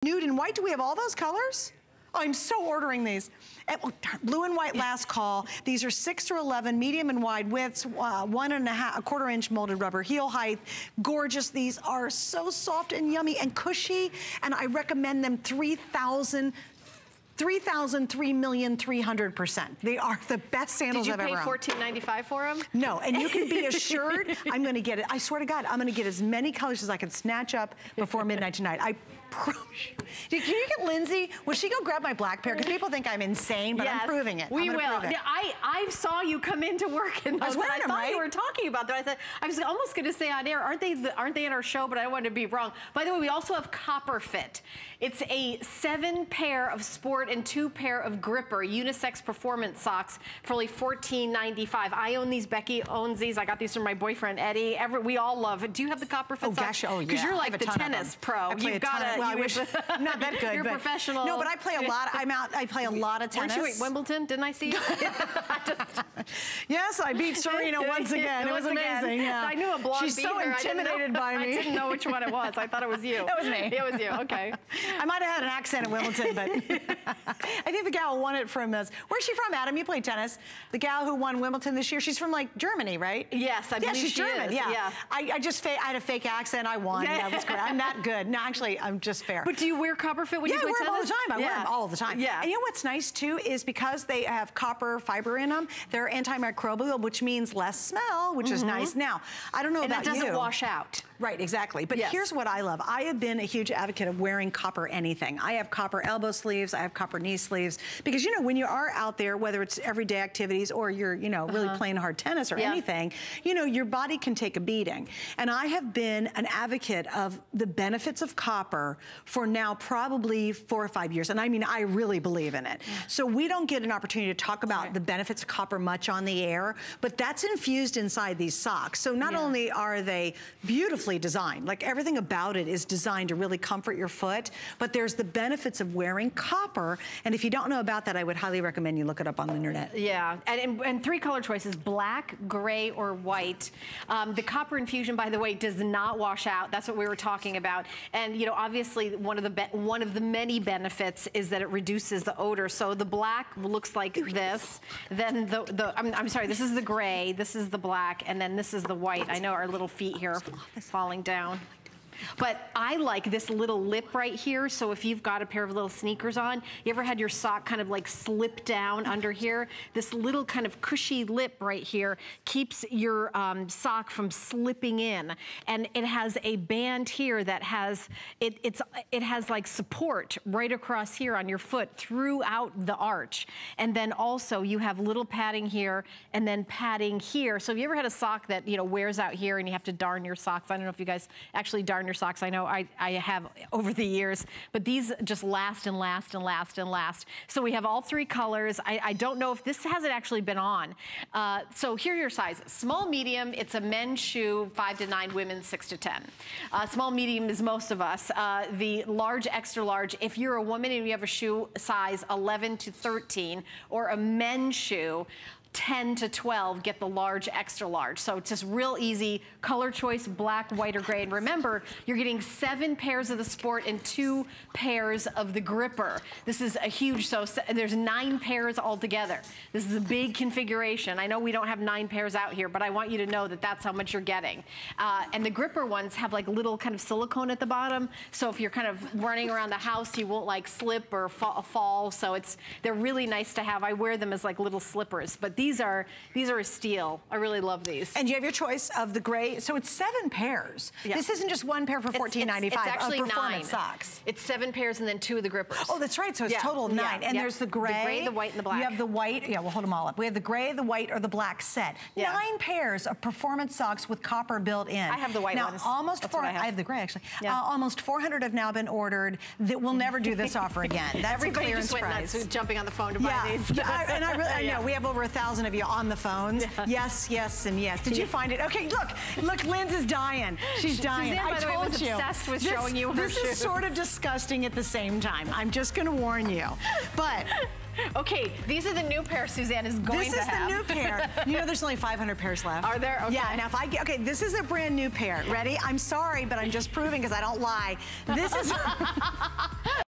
Nude and white, do we have all those colors? Oh, I'm so ordering these. Blue and white last call. These are 6 through 11, medium and wide widths, 1.25 inch molded rubber heel height. Gorgeous. These are so soft and yummy and cushy, and I recommend them 3,003,300,300%. They are the best sandals I've ever owned. Did you pay $14.95 for them? No, and you can be assured I'm gonna get it. I swear to God, I'm gonna get as many colors as I can snatch up before midnight tonight. I promise you. Can you get Lindsay? Will she go grab my black pair? Because people think I'm insane, but yes, I'm proving it. We will. I saw you come into work and I thought you were talking about that. I thought I was almost going to say on air, aren't they in our show? But I don't want to be wrong. By the way, we also have Copper Fit. It's a 7 pair of sport and 2 pair of gripper unisex performance socks for only $14.95. I own these. Becky owns these. I got these from my boyfriend Eddie. We all love it. Do you have the Copper Fit socks? Gosh, oh yeah. Because you're like the tennis pro. You've got to. Well, I wish I'm not that good. You're professional. No, but I play a lot. I play a lot of tennis. Weren't you at Wimbledon? Didn't I see you? Yes, I beat Serena once again. It was amazing. Yeah. I knew a blonde. She's so intimidated by me. I didn't know which one it was. I thought it was you. That was me. It was you. Okay. I might have had an accent at Wimbledon, but I think the gal who won it from us. Where's she from, Adam? You play tennis. The gal who won Wimbledon this year. She's from like Germany, right? Yes, I believe she's German. Is. Yeah. I had a fake accent. I won. That was great. I'm that good. No, actually, I'm just fair. But do you wear Copper Fit when you play tennis? Yeah, I wear them all the time. I wear them all the time. Yeah. And you know what's nice too is because they have copper fiber in them, they're antimicrobial, which means less smell, which is nice. Now, I don't know about you. And it doesn't wash out. Right, exactly. But here's what I love. I have been a huge advocate of wearing copper anything. I have copper elbow sleeves, I have copper knee sleeves, because you know, when you are out there, whether it's everyday activities or you're, you know, really playing hard tennis or anything, you know, your body can take a beating. And I have been an advocate of the benefits of copper for now probably 4 or 5 years. And I mean, I really believe in it. So we don't get an opportunity to talk about the benefits of copper much on the air, but that's infused inside these socks. So not only are they beautifully designed, like everything about it is designed to really comfort your foot, but there's the benefits of wearing copper. And if you don't know about that, I would highly recommend you look it up on the internet. Yeah, and 3 color choices, black, gray, or white. The copper infusion, by the way, does not wash out. That's what we were talking about. And you know, obviously one of the many benefits is that it reduces the odor. So the black looks like this. Then I'm sorry, this is the gray, this is the black, and then this is the white. I know our little feet here are falling down. But I like this little lip right here, so if you've got a pair of little sneakers on, you ever had your sock kind of like slip down under here? This little kind of cushy lip right here keeps your sock from slipping in. And it has a band here that has, it has like support right across here on your foot throughout the arch. And then also you have little padding here and then padding here. So have you ever had a sock that, you know, wears out here and you have to darn your socks? I don't know if you guys actually darn your socks. I know I have over the years, but these just last and last and last and last. So we have all 3 colors. I don't know if this hasn't actually been on. So here are your sizes. Small, medium, it's a men's shoe, 5 to 9, women's 6 to 10. Small, medium is most of us. The large, extra large, if you're a woman and you have a shoe size 11 to 13 or a men's shoe, 10 to 12, get the large, extra large. So it's just real easy. Color choice, black, white, or gray. And remember, you're getting 7 pairs of the sport and 2 pairs of the gripper. This is a huge, so there's 9 pairs altogether. This is a big configuration. I know we don't have 9 pairs out here, but I want you to know that that's how much you're getting. And the gripper ones have like little kind of silicone at the bottom. So if you're kind of running around the house, you won't like slip or fall. So they're really nice to have. I wear them as like little slippers, but these are a steal. I really love these. And you have your choice of the gray. So it's 7 pairs. Yeah. This isn't just 1 pair for $14.95 it's actually of performance 9 socks. It's 7 pairs and then 2 of the grippers. Oh, that's right. So it's total of 9. And there's the gray, the white, and the black. You have the white. Yeah, we'll hold them all up. We have the gray, the white, or the black set. 9 pairs of performance socks with copper built in. I have the white ones. Almost 400. I have the gray actually. Almost 400 have now been ordered. That we'll never do this offer again. That's Everybody a clearance just went price. nuts jumping on the phone to buy these. And I know we have over 1,000. 100,000 of you on the phones. Yeah. Yes, yes, and yes. Did you find it? Okay, look, Linz is dying. She's dying. Suzanne, by the way, was obsessed with showing you her shoes. This is sort of disgusting at the same time. I'm just gonna warn you. But okay, these are the new pair Suzanne is going to have. This is the new pair. You know there's only 500 pairs left. Are there? Okay. Yeah, now if I get, okay, this is a brand new pair. Ready? I'm sorry, but I'm just proving because I don't lie. This is